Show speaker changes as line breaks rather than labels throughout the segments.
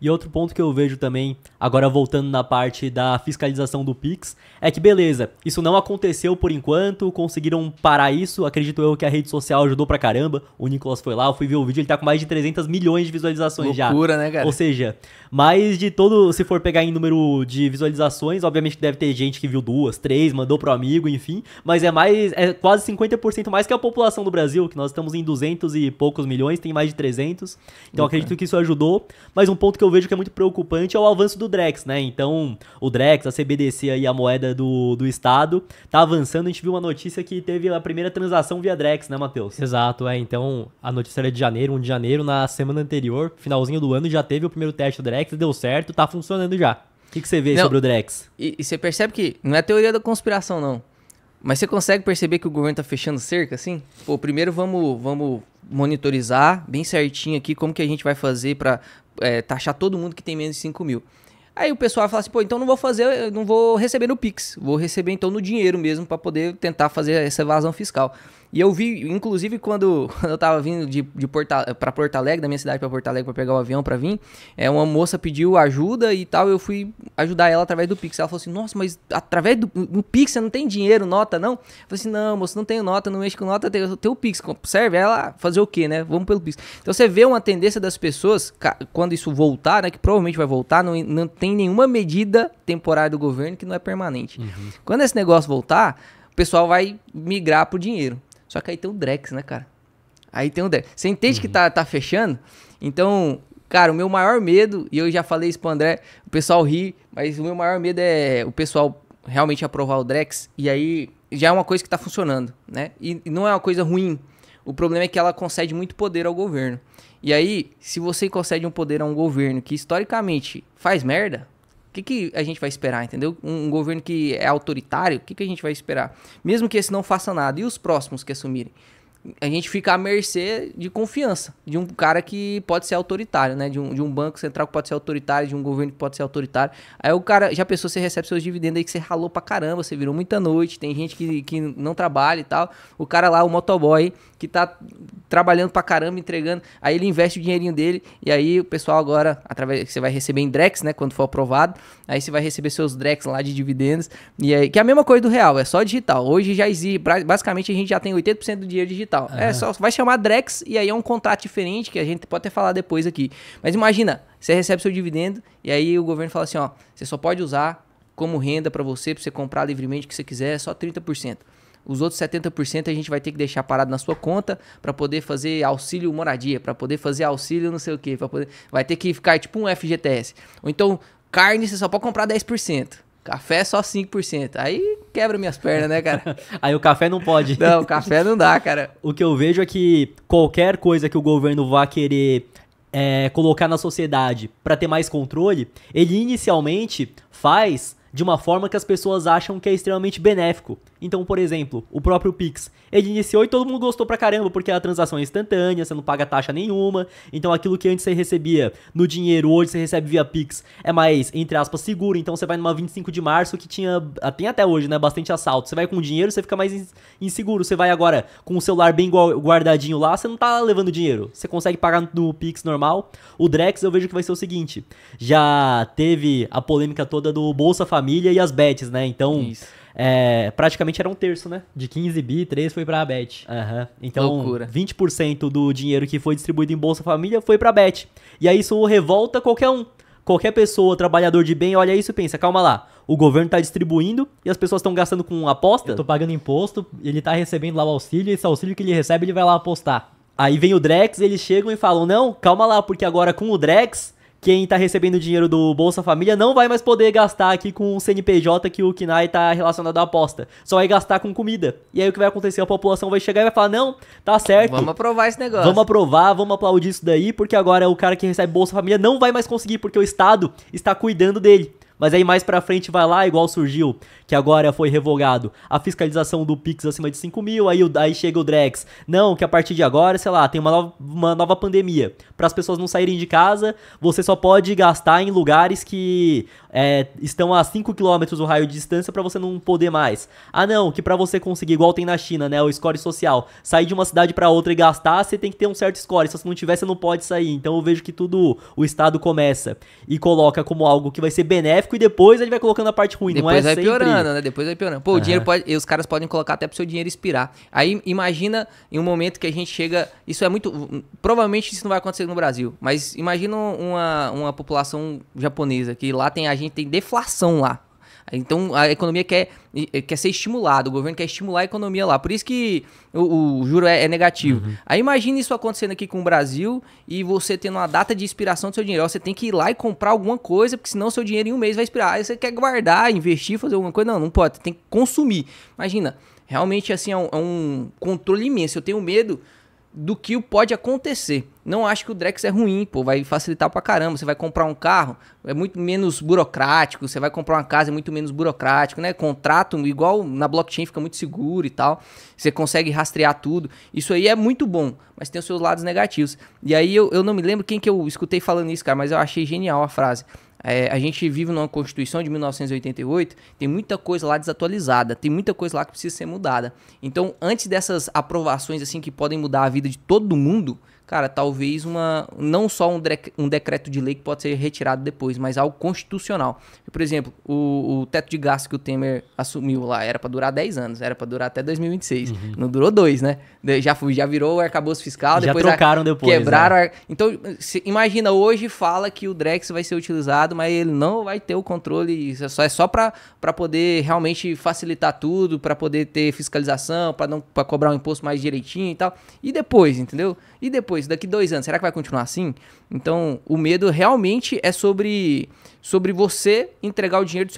E outro ponto que eu vejo também, agora voltando na parte da fiscalização do Pix, é que beleza, isso não aconteceu por enquanto, conseguiram parar isso, acredito eu que a rede social ajudou pra caramba, o Nicolas foi lá, eu fui ver o vídeo, ele tá com mais de 300 milhões de visualizações já.
Loucura, né, cara?
Ou seja, mais de todo, se for pegar em número de visualizações, obviamente deve ter gente que viu 2, 3, mandou pro amigo, enfim, mas é quase 50% mais que a população do Brasil, que nós estamos em 200 e poucos milhões, tem mais de 300, então acredito que isso ajudou, mas um ponto que eu vejo que é muito preocupante é o avanço do Drex, né? Então, o Drex, a CBDC aí, a moeda do Estado, tá avançando. A gente viu uma notícia que teve a primeira transação via Drex, né, Matheus?
Exato, então a notícia era de janeiro, 1 de janeiro, na semana anterior, finalzinho do ano, já teve o primeiro teste do Drex, deu certo, tá funcionando já.
O que você vê sobre o Drex?
E você percebe que não é teoria da conspiração, não. Mas você consegue perceber que o governo tá fechando cerca, assim? Pô, primeiro vamos monitorizar bem certinho aqui como que a gente vai fazer pra taxar todo mundo que tem menos de 5 mil. Aí o pessoal fala assim, pô, então não vou receber no Pix, vou receber então no dinheiro mesmo pra poder tentar fazer essa evasão fiscal. E eu vi, inclusive, quando eu tava vindo pra Porto Alegre, da minha cidade pra Porto Alegre, pra pegar o avião pra vir, uma moça pediu ajuda e tal, eu fui ajudar ela através do Pix. Ela falou assim, nossa, mas através do Pix você não tem dinheiro, nota, não? Eu falei assim, não, moça, não tenho nota, não mexe com nota, tem o Pix. Serve ela fazer o quê, né? Vamos pelo Pix. Então você vê uma tendência das pessoas, quando isso voltar, né, que provavelmente vai voltar, não tem nenhuma medida temporária do governo que não é permanente. Uhum. Quando esse negócio voltar, o pessoal vai migrar pro dinheiro. Só que aí tem o Drex, né, cara? Aí tem o Drex. Você entende que tá fechando? Então, cara, o meu maior medo, e eu já falei isso pro André, o pessoal ri, mas o meu maior medo é o pessoal realmente aprovar o Drex, e aí já é uma coisa que tá funcionando, né? E não é uma coisa ruim. O problema é que ela concede muito poder ao governo. E aí, se você concede um poder a um governo que historicamente faz merda, o que a gente vai esperar, entendeu? Um governo que é autoritário, o que a gente vai esperar? Mesmo que esse não faça nada, e os próximos que assumirem? A gente fica à mercê de confiança, de um cara que pode ser autoritário, né? De um banco central que pode ser autoritário, de um governo que pode ser autoritário. Aí o cara, já pensou, você recebe seus dividendos aí que você ralou pra caramba, você virou muita noite, tem gente que não trabalha e tal. O cara lá, o motoboy, que tá trabalhando pra caramba, entregando, aí ele investe o dinheirinho dele, e aí o pessoal agora, você vai receber em Drex, né? Quando for aprovado, aí você vai receber seus Drex lá de dividendos, e aí, que é a mesma coisa do real, é só digital. Hoje já existe, basicamente a gente já tem 80% do dinheiro digital. Só vai chamar Drex e aí é um contrato diferente que a gente pode até falar depois aqui. Mas imagina, você recebe seu dividendo e aí o governo fala assim, ó, você só pode usar como renda pra você comprar livremente o que você quiser, só 30%. Os outros 70% a gente vai ter que deixar parado na sua conta para poder fazer auxílio moradia, para poder fazer auxílio não sei o quê, vai ter que ficar tipo um FGTS. Ou então, carne você só pode comprar 10%. Café só 5%. Aí quebra minhas pernas, né, cara?
Aí o café não pode.
Não, o café não dá, cara.
O que eu vejo é que qualquer coisa que o governo vá querer colocar na sociedade para ter mais controle, ele inicialmente faz de uma forma que as pessoas acham que é extremamente benéfico. Então, por exemplo, o próprio Pix, ele iniciou e todo mundo gostou pra caramba, porque a transação é instantânea, você não paga taxa nenhuma, então aquilo que antes você recebia no dinheiro, hoje você recebe via Pix, é mais, entre aspas, seguro. Então você vai numa 25 de março que tem até hoje, né, bastante assalto. Você vai com dinheiro, você fica mais inseguro. Você vai agora com o celular bem guardadinho lá, você não tá levando dinheiro, você consegue pagar no Pix normal. O Drex eu vejo que vai ser o seguinte, já teve a polêmica toda do Bolsa Família e as bets, né, então... Isso. Praticamente era um terço, né? De 15 bi, 3 foi pra Bet. Então, loucura. 20% do dinheiro que foi distribuído em Bolsa Família foi pra Bet. E aí isso revolta qualquer um. Qualquer pessoa, trabalhador de bem, olha isso e pensa, calma lá, o governo tá distribuindo e as pessoas estão gastando com aposta?
Eu tô pagando imposto, ele tá recebendo lá o auxílio, e esse auxílio que ele recebe, ele vai lá apostar.
Aí vem o Drex, eles chegam e falam, não, calma lá, porque agora com o Drex... Quem tá recebendo dinheiro do Bolsa Família não vai mais poder gastar aqui com o CNPJ que o KNAI tá relacionado à aposta. Só vai gastar com comida. E aí o que vai acontecer? A população vai chegar e vai falar, não, tá certo.
Vamos aprovar esse negócio.
Vamos aprovar, vamos aplaudir isso daí, porque agora o cara que recebe Bolsa Família não vai mais conseguir, porque o Estado está cuidando dele. Mas aí mais pra frente vai lá, igual surgiu que agora foi revogado a fiscalização do Pix acima de 5 mil, aí chega o Drex, não, que a partir de agora, sei lá, tem uma nova pandemia, para as pessoas não saírem de casa, você só pode gastar em lugares que estão a 5 km o raio de distância para você não poder mais. Ah não, que para você conseguir, igual tem na China, né, o score social, sair de uma cidade para outra e gastar, você tem que ter um certo score, se você não tiver, você não pode sair. Então eu vejo que tudo o Estado começa e coloca como algo que vai ser benéfico e depois ele vai colocando a parte ruim,
depois
não é
vai
sempre...
piorando, né? Depois vai piorando. Pô, o dinheiro pode, os caras podem colocar até pro seu dinheiro expirar. Aí imagina em um momento que a gente chega, isso é muito, provavelmente isso não vai acontecer no Brasil, mas imagina uma população japonesa que lá a gente tem deflação lá. Então a economia quer ser estimulada, o governo quer estimular a economia lá, por isso que o juro é negativo. Aí imagina isso acontecendo aqui com o Brasil e você tendo uma data de expiração do seu dinheiro, você tem que ir lá e comprar alguma coisa, porque senão seu dinheiro em um mês vai expirar. Aí você quer guardar, investir, fazer alguma coisa, não pode, tem que consumir. Imagina, realmente assim é um controle imenso, eu tenho medo do que pode acontecer. Não acho que o Drex é ruim, pô, vai facilitar pra caramba. Você vai comprar um carro, é muito menos burocrático, você vai comprar uma casa, é muito menos burocrático, né? Contrato, igual na blockchain, fica muito seguro e tal. Você consegue rastrear tudo. Isso aí é muito bom, mas tem os seus lados negativos. E aí eu não me lembro quem que eu escutei falando isso, cara, mas eu achei genial a frase. A gente vive numa Constituição de 1988, tem muita coisa lá desatualizada, tem muita coisa lá que precisa ser mudada. Então, antes dessas aprovações assim que podem mudar a vida de todo mundo, cara, talvez não só um decreto de lei que pode ser retirado depois, mas algo constitucional. Por exemplo, o teto de gastos que o Temer assumiu lá era para durar 10 anos, era para durar até 2026. Não durou 2, né? Já virou o arcabouço fiscal,
já
depois
trocaram depois.
Quebraram. Né? Então, imagina, hoje fala que o Drex vai ser utilizado, mas ele não vai ter o controle, é só para poder realmente facilitar tudo, para poder ter fiscalização, para cobrar um imposto mais direitinho e tal. E depois, entendeu? E depois, daqui 2 anos, será que vai continuar assim? Então, o medo realmente é sobre você entregar o dinheiro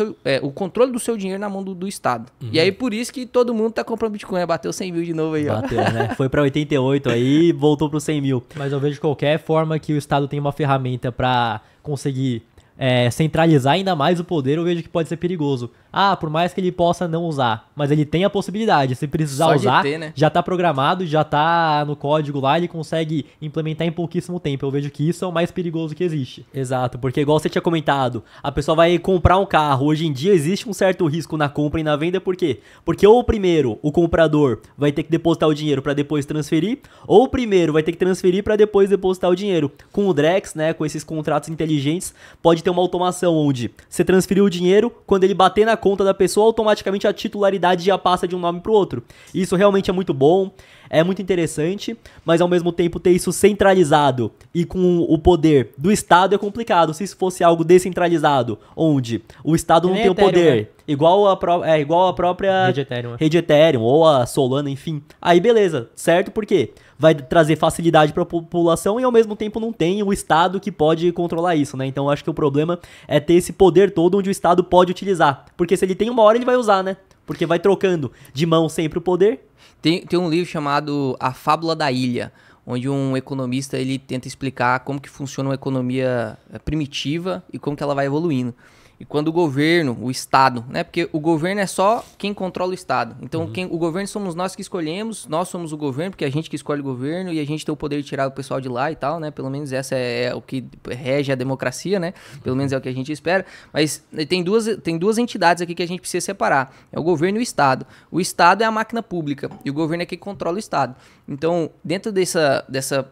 o controle do seu dinheiro na mão do Estado. E aí, por isso que todo mundo tá comprando Bitcoin. Bateu 100 mil de novo aí, ó.
Bateu, né? Foi pra 88 aí e voltou pro 100 mil.
Mas eu vejo de qualquer forma que o Estado tem uma ferramenta pra conseguir centralizar ainda mais o poder, eu vejo que pode ser perigoso. Por mais que ele possa não usar, mas ele tem a possibilidade, se precisar
Só
usar,
de ter, né?
já tá programado, já tá no código lá, ele consegue implementar em pouquíssimo tempo. Eu vejo que isso é o mais perigoso que existe.
Exato, porque igual você tinha comentado, a pessoa vai comprar um carro, hoje em dia existe um certo risco na compra e na venda, por quê? Porque ou primeiro o comprador vai ter que depositar o dinheiro para depois transferir, ou primeiro vai ter que transferir para depois depositar o dinheiro. Com o Drex, né, com esses contratos inteligentes, pode ter uma automação onde você transferiu o dinheiro, quando ele bater na conta da pessoa, automaticamente a titularidade já passa de um nome para o outro. Isso realmente é muito bom, é muito interessante, mas ao mesmo tempo ter isso centralizado e com o poder do Estado é complicado. Se isso fosse algo descentralizado, onde o Estado não tem o poder, né? igual a própria rede Ethereum ou a Solana, enfim. Aí beleza, certo? Por quê? Vai trazer facilidade para a população e ao mesmo tempo não tem o Estado que pode controlar isso, né? Então eu acho que o problema é ter esse poder todo onde o Estado pode utilizar. Porque se ele tem uma hora, ele vai usar, né? Porque vai trocando de mão sempre o poder.
Tem um livro chamado A Fábula da Ilha, onde um economista ele tenta explicar como que funciona uma economia primitiva e como que ela vai evoluindo. E quando o governo, o Estado, né? Porque o governo é só quem controla o Estado. Então, o governo somos nós que escolhemos, nós somos o governo, porque a gente que escolhe o governo e a gente tem o poder de tirar o pessoal de lá e tal, né? Pelo menos essa é o que rege a democracia, né? Pelo menos é o que a gente espera. Mas tem duas entidades aqui que a gente precisa separar. É o governo e o Estado. O Estado é a máquina pública e o governo é quem controla o Estado. Então, dentro dessa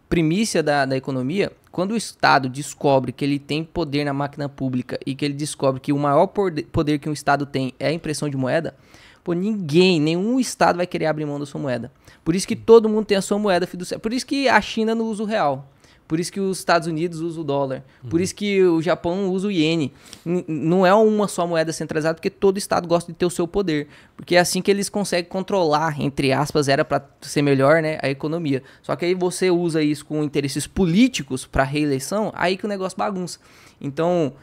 primícia da economia, quando o Estado descobre que ele tem poder na máquina pública e que ele descobre que o maior poder que um Estado tem é a impressão de moeda, nenhum Estado vai querer abrir mão da sua moeda. Por isso que todo mundo tem a sua moeda fiduciária. Por isso que a China não usa o real. Por isso que os Estados Unidos usam o dólar. Por isso que o Japão usa o iene. Não é uma só moeda centralizada, porque todo Estado gosta de ter o seu poder. Porque é assim que eles conseguem controlar, entre aspas, era para ser melhor, né, a economia. Só que aí você usa isso com interesses políticos para reeleição, aí que o negócio bagunça. Então,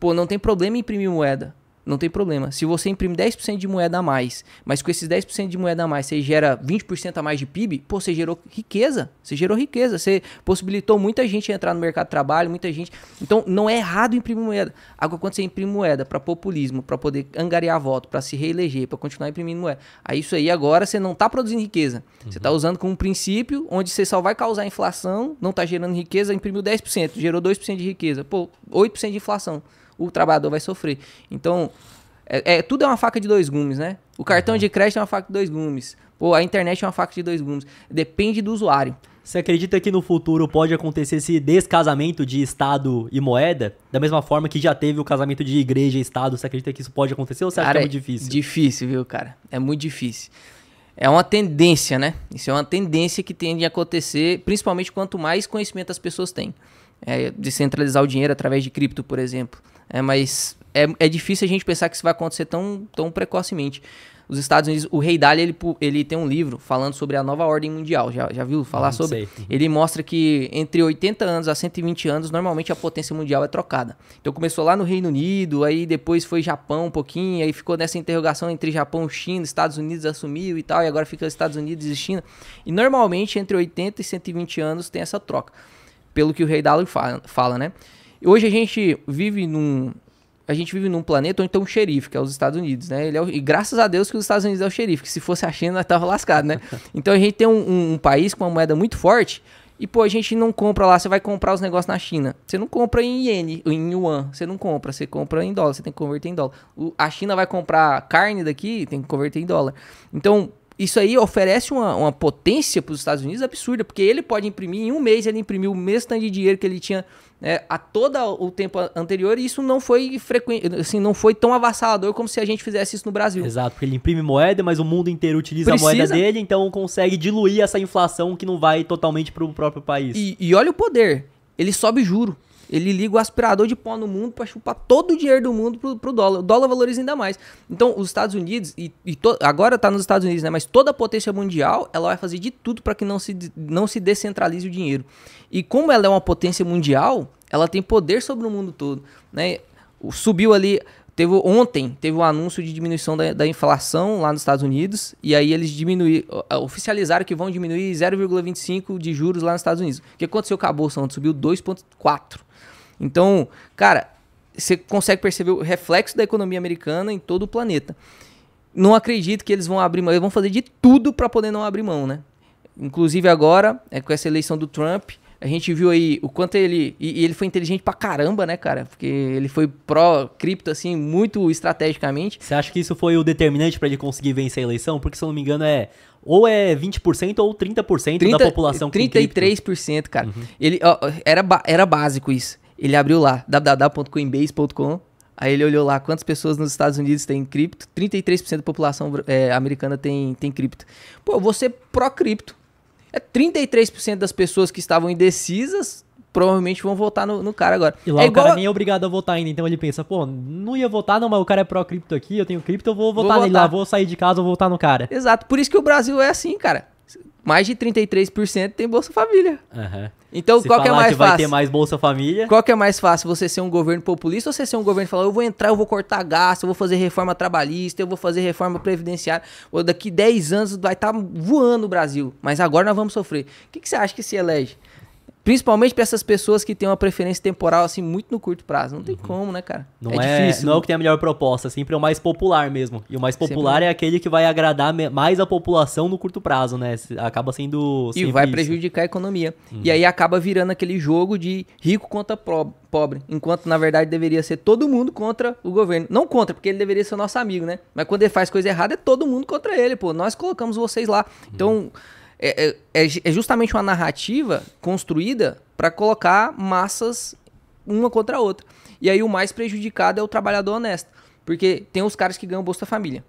não tem problema em imprimir moeda. não tem problema. Se você imprime 10% de moeda a mais, mas com esses 10% de moeda a mais você gera 20% a mais de PIB, pô, você gerou riqueza. Você gerou riqueza. Você possibilitou muita gente entrar no mercado de trabalho, muita gente. Então, não é errado imprimir moeda. Agora, quando você imprime moeda para populismo, para poder angariar voto, para se reeleger, para continuar imprimindo moeda, aí isso aí agora você não tá produzindo riqueza. Você tá usando como um princípio onde você só vai causar inflação, não tá gerando riqueza, imprimiu 10%, gerou 2% de riqueza. Pô, 8% de inflação. O trabalhador vai sofrer. Então, tudo é uma faca de dois gumes, né? O cartão de crédito é uma faca de dois gumes. Pô, a internet é uma faca de dois gumes. Depende do usuário.
Você acredita que no futuro pode acontecer esse descasamento de Estado e moeda? Da mesma forma que já teve o casamento de igreja e Estado, você acredita que isso pode acontecer ou você acha que é muito difícil?
Difícil, viu, cara? É muito difícil. É uma tendência, né? Isso é uma tendência que tende a acontecer, principalmente quanto mais conhecimento as pessoas têm. Descentralizar o dinheiro através de cripto, por exemplo. Mas é difícil a gente pensar que isso vai acontecer tão precocemente. Os Estados Unidos, o Rei Dalio, ele tem um livro falando sobre a nova ordem mundial. Já viu falar sobre?
Sei.
Ele mostra que entre 80 anos a 120 anos, normalmente a potência mundial é trocada. Então começou lá no Reino Unido, aí depois foi Japão um pouquinho, aí ficou nessa interrogação entre Japão e China, Estados Unidos assumiu e tal, e agora fica Estados Unidos e China. E normalmente entre 80 e 120 anos tem essa troca, pelo que o Rei Dalio fala, né? Hoje a gente vive num planeta onde tem um xerife, que é os Estados Unidos, né? E graças a Deus que os Estados Unidos é o xerife, que se fosse a China, nós tava lascado, né? Então a gente tem um país com uma moeda muito forte e, pô, a gente não compra lá, você vai comprar os negócios na China. Você não compra em iene, em yuan, você não compra, você compra em dólar, você tem que converter em dólar. A China vai comprar carne daqui, tem que converter em dólar. Então, isso aí oferece uma potência para os Estados Unidos absurda, porque ele pode imprimir, em um mês ele imprimiu o mesmo tanto de dinheiro que ele tinha a todo o tempo anterior, e isso não foi frequente, assim, não foi tão avassalador como se a gente fizesse isso no Brasil.
Exato, porque ele imprime moeda, mas o mundo inteiro utiliza a moeda dele, então consegue diluir essa inflação que não vai totalmente para o próprio país.
E olha o poder, ele sobe juro. Ele liga o aspirador de pó no mundo para chupar todo o dinheiro do mundo pro dólar. O dólar valoriza ainda mais. Então, os Estados Unidos, agora tá nos Estados Unidos, né? Mas toda a potência mundial, ela vai fazer de tudo para que não se descentralize o dinheiro. E como ela é uma potência mundial, ela tem poder sobre o mundo todo, né? Subiu ali... Ontem teve um anúncio de diminuição da inflação lá nos Estados Unidos, e aí eles oficializaram que vão diminuir 0,25 de juros lá nos Estados Unidos. O que aconteceu com a bolsa ontem? Subiu 2,4. Então, cara, você consegue perceber o reflexo da economia americana em todo o planeta. Não acredito que eles vão abrir mão, eles vão fazer de tudo para poder não abrir mão, né? Inclusive agora, com essa eleição do Trump, a gente viu aí o quanto ele... E ele foi inteligente pra caramba, né, cara? Porque ele foi pró-cripto, assim, muito estrategicamente.
Você acha que isso foi o determinante pra ele conseguir vencer a eleição? Porque, se eu não me engano, ou é 20% ou 30% da população que
33%, cara. Uhum. Ele, era básico isso. Ele abriu lá, www.coinbase.com. Aí ele olhou lá quantas pessoas nos Estados Unidos têm cripto. 33% da população americana tem cripto. Pô, você pró-cripto. 33% das pessoas que estavam indecisas provavelmente vão votar no cara agora.
E lá o cara nem é obrigado a votar ainda, então ele pensa, pô, não ia votar não, mas o cara é pró-cripto aqui, eu tenho cripto, eu vou votar nele lá, vou sair de casa, vou votar no cara.
Exato, por isso que o Brasil é assim, cara. Mais de 33% tem Bolsa Família.
Uhum.
Então, qual que é mais fácil?
Vai ter mais Bolsa Família.
Qual que é mais fácil? Você ser um governo populista ou você ser um governo que fala, eu vou entrar, eu vou cortar gasto, eu vou fazer reforma trabalhista, eu vou fazer reforma previdenciária. Ou daqui 10 anos vai estar voando o Brasil. Mas agora nós vamos sofrer. O que você acha que se elege? Principalmente para essas pessoas que têm uma preferência temporal, assim, muito no curto prazo. Não tem como, né, cara?
Não é difícil. Não é o que tem a melhor proposta, sempre é o mais popular mesmo. E o mais popular é aquele que vai agradar mais a população no curto prazo, né? Acaba sendo...
E vai prejudicar a economia. E aí acaba virando aquele jogo de rico contra pobre. Enquanto, na verdade, deveria ser todo mundo contra o governo. Não contra, porque ele deveria ser o nosso amigo, né? Mas quando ele faz coisa errada, é todo mundo contra ele, pô. Nós colocamos vocês lá. Então... É justamente uma narrativa construída para colocar massas uma contra a outra. E aí o mais prejudicado é o trabalhador honesto. Porque tem os caras que ganham Bolsa Família.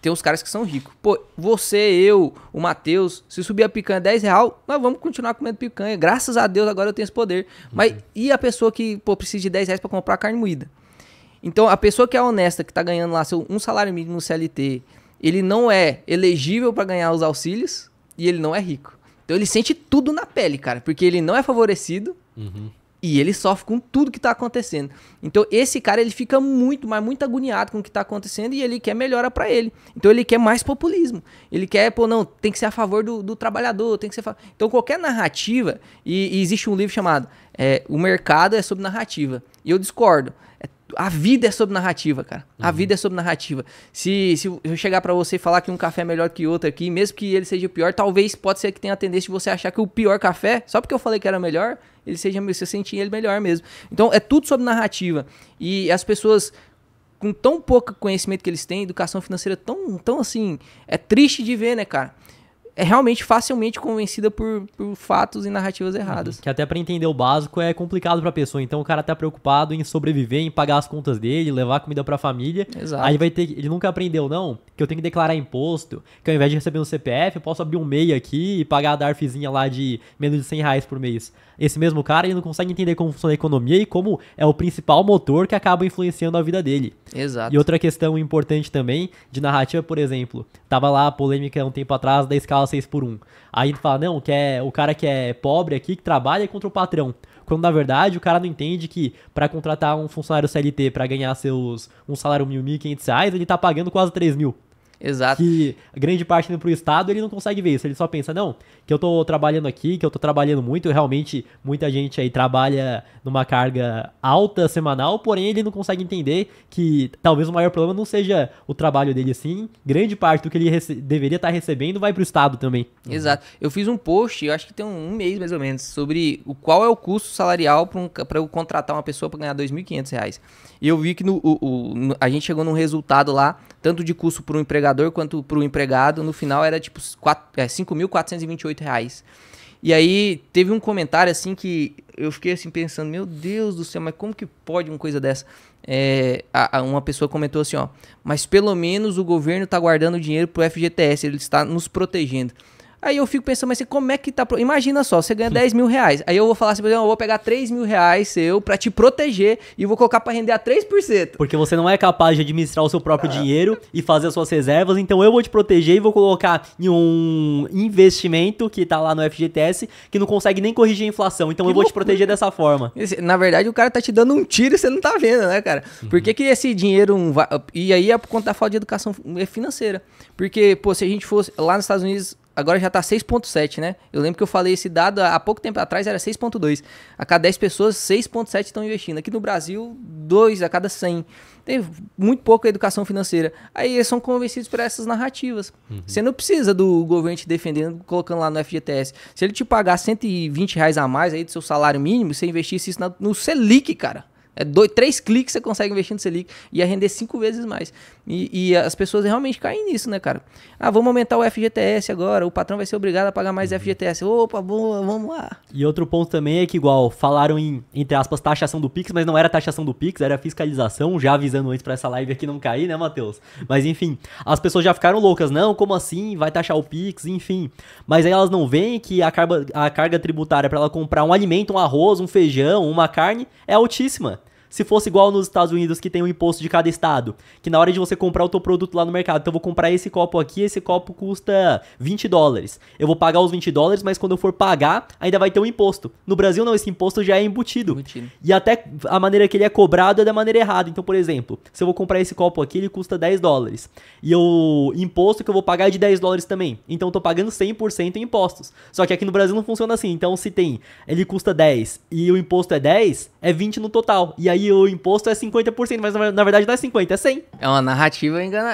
Tem os caras que são ricos. Pô, você, eu, o Matheus, se subir a picanha R$10, nós vamos continuar comendo picanha. Graças a Deus agora eu tenho esse poder. Mas e a pessoa que precisa de R$10 para comprar carne moída? Então a pessoa que é honesta, que está ganhando lá um salário mínimo no CLT, ele não é elegível para ganhar os auxílios. E ele não é rico. Então ele sente tudo na pele, cara. Porque ele não é favorecido. E ele sofre com tudo que tá acontecendo. Então esse cara, ele fica muito, mas muito agoniado com o que tá acontecendo e ele quer melhora pra ele. Então ele quer mais populismo. Ele quer, pô, não, tem que ser a favor do trabalhador, tem que ser... Então qualquer narrativa, e existe um livro chamado O Mercado é sobre Narrativa. E eu discordo. A vida é sobre narrativa, cara. A vida é sobre narrativa. Se eu chegar pra você e falar que um café é melhor que outro aqui, mesmo que ele seja pior, talvez pode ser que tenha a tendência de você achar que o pior café, só porque eu falei que era melhor, você sentia ele melhor mesmo. Então é tudo sobre narrativa. E as pessoas, com tão pouco conhecimento que eles têm, educação financeira tão assim, é triste de ver, né, cara? É realmente facilmente convencida por fatos e narrativas erradas.
Que até pra entender o básico é complicado pra pessoa. Então o cara tá preocupado em sobreviver, em pagar as contas dele, levar comida pra família.
Exato.
Aí ele nunca aprendeu, não, que eu tenho que declarar imposto, que ao invés de receber um CPF, eu posso abrir um MEI aqui e pagar a DARFzinha lá de menos de R$100 por mês. Esse mesmo cara, ele não consegue entender como funciona a economia e como é o principal motor que acaba influenciando a vida dele.
Exato.
E outra questão importante também, de narrativa, por exemplo, tava lá a polêmica um tempo atrás da escala 6x1. Aí ele fala, não, que é o cara que é pobre aqui, que trabalha contra o patrão. Quando na verdade o cara não entende que para contratar um funcionário CLT para ganhar um salário R$1.000, R$1.500, ele tá pagando quase R$3.000.
Exato.
Que grande parte indo pro Estado, ele não consegue ver isso. Ele só pensa, não, que eu tô trabalhando aqui, que eu tô trabalhando muito. Realmente, muita gente aí trabalha numa carga alta semanal, porém ele não consegue entender que talvez o maior problema não seja o trabalho dele, sim. Grande parte do que ele deveria estar recebendo vai pro Estado também.
Exato. Eu fiz um post, eu acho que tem um mês mais ou menos, sobre qual é o custo salarial para eu contratar uma pessoa para ganhar R$2.500. E eu vi que a gente chegou num resultado lá, tanto de custo para o empregador quanto para o empregado, no final era tipo R$5.428. E aí teve um comentário assim que eu fiquei assim pensando, meu Deus do céu, mas como que pode uma coisa dessa? Uma pessoa comentou assim, ó, mas pelo menos o governo está guardando dinheiro pro FGTS, ele está nos protegendo. Aí eu fico pensando, mas como é que tá... Imagina só, você ganha R$10.000. Aí eu vou falar assim, eu vou pegar R$3.000 seu pra te proteger e vou colocar pra render a 3%.
Porque você não é capaz de administrar o seu próprio dinheiro e fazer as suas reservas, então eu vou te proteger e vou colocar em um investimento que tá lá no FGTS que não consegue nem corrigir a inflação, então eu vou te proteger dessa forma.
Na verdade, o cara tá te dando um tiro e você não tá vendo, né, cara? Por que esse dinheiro... E aí é por conta da falta de educação financeira. Porque, pô, se a gente fosse lá nos Estados Unidos... Agora já tá 6.7, né? Eu lembro que eu falei esse dado há pouco tempo atrás, era 6.2. A cada 10 pessoas, 6.7 estão investindo. Aqui no Brasil, 2 a cada 100. Tem muito pouca educação financeira. Aí eles são convencidos por essas narrativas. Você não precisa do governo te defendendo, colocando lá no FGTS. Se ele te pagar R$120 a mais aí do seu salário mínimo, você investisse isso no Selic, cara. 3 cliques você consegue investir no Selic. Ia render 5 vezes mais. E as pessoas realmente caem nisso, né, cara? Vamos aumentar o FGTS agora. O patrão vai ser obrigado a pagar mais FGTS. Opa, boa, vamos lá.
E outro ponto também é que, igual, falaram em, entre aspas, taxação do Pix, mas não era taxação do Pix, era fiscalização, já avisando antes pra essa live aqui não cair, né, Matheus? Mas, enfim, as pessoas já ficaram loucas. Não, como assim? Vai taxar o Pix, enfim. Mas aí elas não veem que a carga tributária pra ela comprar um alimento, um arroz, um feijão, uma carne, é altíssima. Se fosse igual nos Estados Unidos, que tem o imposto de cada estado, que na hora de você comprar o teu produto lá no mercado, então eu vou comprar esse copo aqui, esse copo custa $20. Eu vou pagar os $20, mas quando eu for pagar, ainda vai ter um imposto. No Brasil não, esse imposto já é embutido. E até a maneira que ele é cobrado é da maneira errada. Então, por exemplo, se eu vou comprar esse copo aqui, ele custa $10. E o imposto que eu vou pagar é de $10 também. Então eu tô pagando 100% em impostos. Só que aqui no Brasil não funciona assim. Então se ele custa 10 e o imposto é 10, é 20 no total. E aí o imposto é 50%, mas na verdade não é 50%, é 100%.
É uma narrativa engana.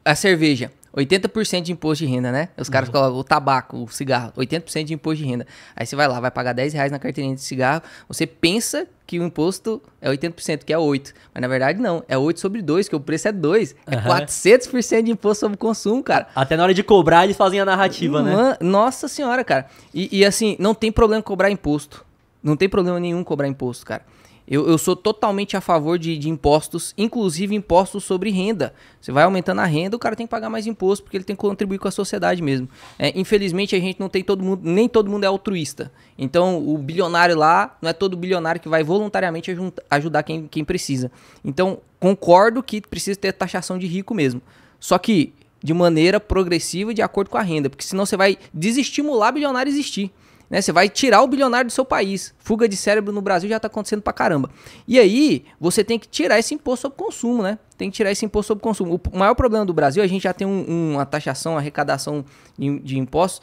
A cerveja, 80% de imposto de renda, né? Os caras colocam o tabaco, o cigarro, 80% de imposto de renda. Aí você vai lá, vai pagar R$10 na carteirinha de cigarro, você pensa que o imposto é 80%, que é 8%. Mas na verdade não, é 8 sobre 2, que o preço é 2. É 400% de imposto sobre o consumo, cara.
Até na hora de cobrar, eles fazem a narrativa, né?
Nossa senhora, cara. E assim, não tem problema cobrar imposto. Não tem problema nenhum cobrar imposto, cara. Eu sou totalmente a favor de impostos, inclusive impostos sobre renda. Você vai aumentando a renda, o cara tem que pagar mais imposto, porque ele tem que contribuir com a sociedade mesmo. Infelizmente, a gente não tem nem todo mundo é altruísta. Então, o bilionário lá, não é todo bilionário que vai voluntariamente ajudar quem precisa. Então, concordo que precisa ter taxação de rico mesmo. Só que de maneira progressiva, de acordo com a renda, porque senão você vai desestimular bilionário a existir. né? Você vai tirar o bilionário do seu país. Fuga de cérebro no Brasil já tá acontecendo pra caramba. E aí, você tem que tirar esse imposto sobre consumo, né? Tem que tirar esse imposto sobre consumo. O maior problema do Brasil, a gente já tem uma taxação, uma arrecadação de impostos,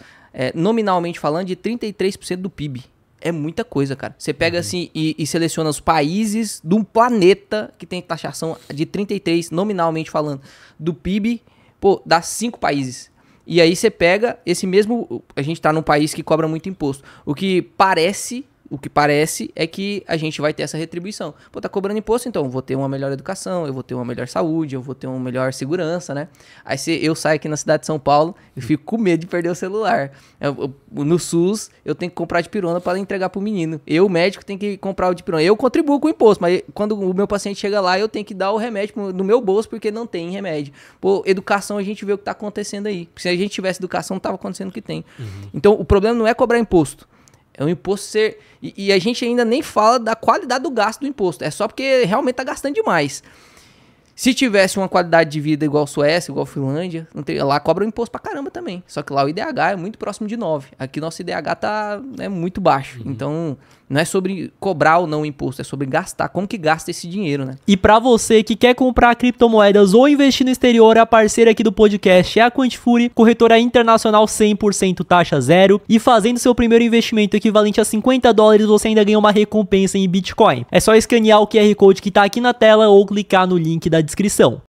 nominalmente falando, de 33% do PIB. É muita coisa, cara. Você pega assim e seleciona os países do planeta que tem taxação de 33, nominalmente falando, do PIB, pô, dá 5 países. E aí você pega esse mesmo... A gente tá num país que cobra muito imposto. O que parece é que a gente vai ter essa retribuição. Pô, tá cobrando imposto, então eu vou ter uma melhor educação, eu vou ter uma melhor saúde, eu vou ter uma melhor segurança, né? Aí eu saio aqui na cidade de São Paulo, eu fico com medo de perder o celular. No SUS, eu tenho que comprar dipirona para entregar pro menino. Eu, médico, tenho que comprar o dipirona. Eu contribuo com o imposto, mas quando o meu paciente chega lá, eu tenho que dar o remédio no meu bolso, porque não tem remédio. Pô, educação, a gente vê o que tá acontecendo aí. Se a gente tivesse educação, não tava acontecendo o que tem. Então, o problema não é cobrar imposto. É um imposto ser... E a gente ainda nem fala da qualidade do gasto do imposto. É só porque realmente tá gastando demais. Se tivesse uma qualidade de vida igual Suécia, igual Finlândia, lá cobra um imposto pra caramba também. Só que lá o IDH é muito próximo de 9. Aqui nosso IDH tá muito baixo. Então, não é sobre cobrar ou não o imposto, é sobre gastar. Como que gasta esse dinheiro, né?
E pra você que quer comprar criptomoedas ou investir no exterior, a parceira aqui do podcast é a Quantifury, corretora internacional 100% taxa zero. E fazendo seu primeiro investimento equivalente a $50, você ainda ganha uma recompensa em Bitcoin. É só escanear o QR Code que tá aqui na tela ou clicar no link da descrição.